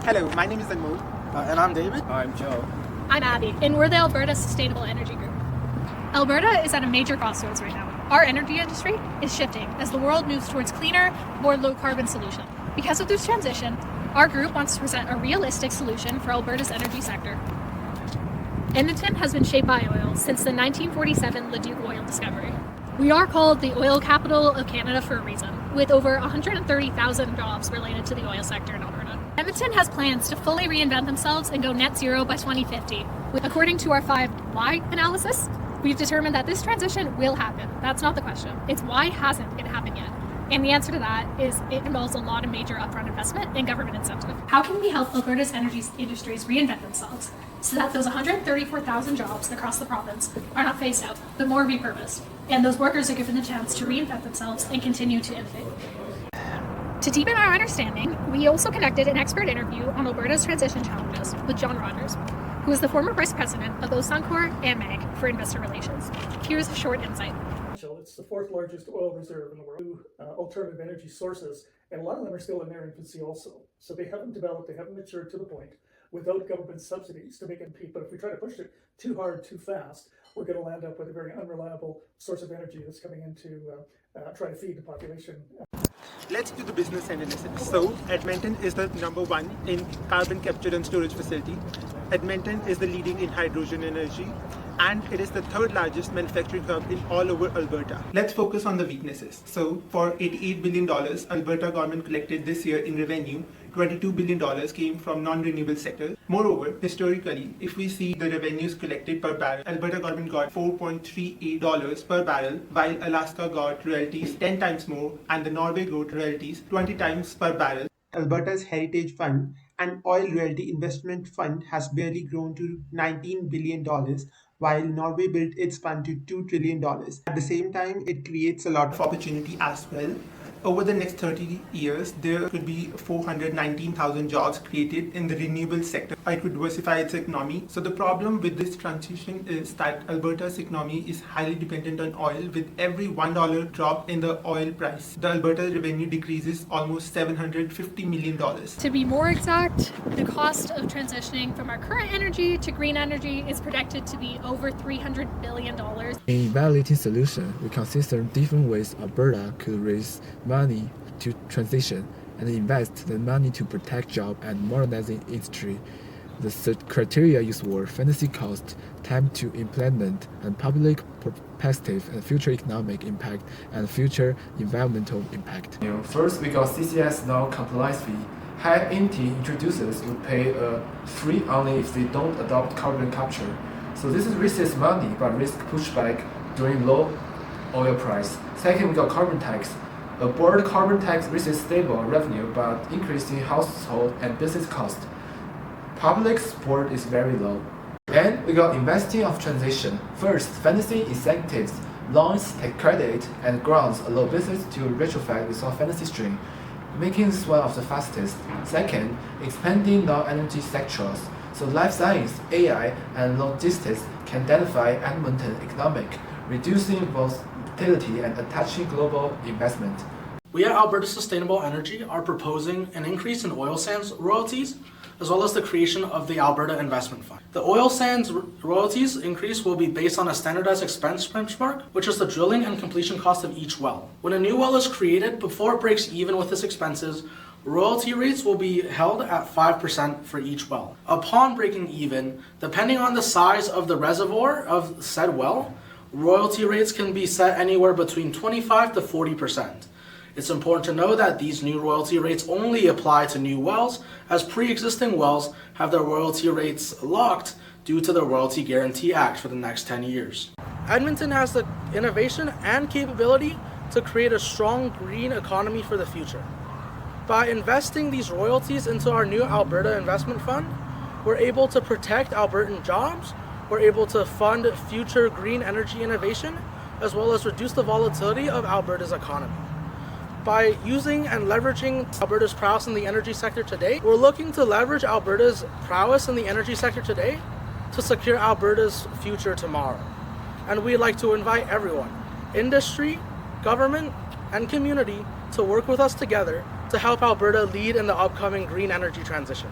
Hello, my name is Anmol. And I'm David. I'm Joe. I'm Abby, and we're the Alberta Sustainable Energy Group. Alberta is at a major crossroads right now. Our energy industry is shifting as the world moves towards cleaner, more low-carbon solutions. Because of this transition, our group wants to present a realistic solution for Alberta's energy sector. Edmonton has been shaped by oil since the 1947 Leduc oil discovery. We are called the oil capital of Canada for a reason, with over 130,000 jobs related to the oil sector in Alberta. Edmonton has plans to fully reinvent themselves and go net zero by 2050. According to our 5 why analysis, we've determined that this transition will happen. That's not the question. It's why hasn't it happened yet? And the answer to that is it involves a lot of major upfront investment and government incentive. How can we help Alberta's energy industries reinvent themselves so that those 134,000 jobs across the province are not phased out, but more repurposed, and those workers are given the chance to reinvent themselves and continue to innovate? To deepen our understanding, we also conducted an expert interview on Alberta's transition challenges with John Rogers, who is the former vice president of both Suncor and MAG for investor relations. Here's a short insight. It's the 4th largest oil reserve in the world. Alternative energy sources, and a lot of them are still in their infancy also. So they haven't developed, they haven't matured to the point without government subsidies to make it compete. But if we try to push it too hard, too fast, we're going to land up with a very unreliable source of energy that's coming in to try to feed the population. Let's do the business analysis. So, Edmonton is the number 1 in carbon capture and storage facility. Edmonton is the leading in hydrogen energy, and it is the 3rd largest manufacturing hub in all over Alberta. Let's focus on the weaknesses. So, for $88 billion, Alberta government collected this year in revenue, $22 billion came from non-renewable sectors. Moreover, historically, if we see the revenues collected per barrel, Alberta government got $4.38 per barrel, while Alaska got royalties 10 times more, and the Norway got royalties 20 times per barrel. Alberta's Heritage Fund, an oil royalty investment fund, has barely grown to $19 billion, while Norway built its fund to $2 trillion. At the same time, it creates a lot of opportunity as well. Over the next 30 years, there could be 419,000 jobs created in the renewable sector. It would diversify its economy. So the problem with this transition is that Alberta's economy is highly dependent on oil. With every $1 drop in the oil price, the Alberta revenue decreases almost $750 million. To be more exact, the cost of transitioning from our current energy to green energy is projected to be over $300 billion. In evaluating solution, we consider different ways Alberta could raise money to transition and invest the money to protect jobs and modernizing industry. The criteria used were financing cost, time to implement, and public perspective, and future economic impact and future environmental impact. First, we got CCS non-compliance fee. High entity introducers would pay a fee only if they don't adopt carbon capture. So this is risks money but risk pushback during low oil price. Second, we got carbon tax. A board carbon tax risks stable revenue but increasing household and business cost. Public support is very low. And we got investing of transition. First, financing incentives, loans, tax credit, and grants allow business to retrofit without financing strain, making this one of the fastest. Second, expanding non-energy sectors. So life science, AI, and logistics can identify Edmonton economic, reducing volatility and attaching global investment. We at Alberta Sustainable Energy are proposing an increase in oil sands royalties, as well as the creation of the Alberta Investment Fund. The oil sands royalties increase will be based on a standardized expense benchmark, which is the drilling and completion cost of each well. When a new well is created, before it breaks even with its expenses, royalty rates will be held at 5% for each well. Upon breaking even, depending on the size of the reservoir of said well, royalty rates can be set anywhere between 25 to 40%. It's important to know that these new royalty rates only apply to new wells, as pre-existing wells have their royalty rates locked due to the Royalty Guarantee Act for the next 10 years. Edmonton has the innovation and capability to create a strong green economy for the future. By investing these royalties into our new Alberta Investment Fund, we're able to protect Albertan jobs, we're able to fund future green energy innovation, as well as reduce the volatility of Alberta's economy. By using and leveraging Alberta's prowess in the energy sector today, we're looking to leverage Alberta's prowess in the energy sector today to secure Alberta's future tomorrow. And we'd like to invite everyone, industry, government, and community, to work with us together to help Alberta lead in the upcoming green energy transition.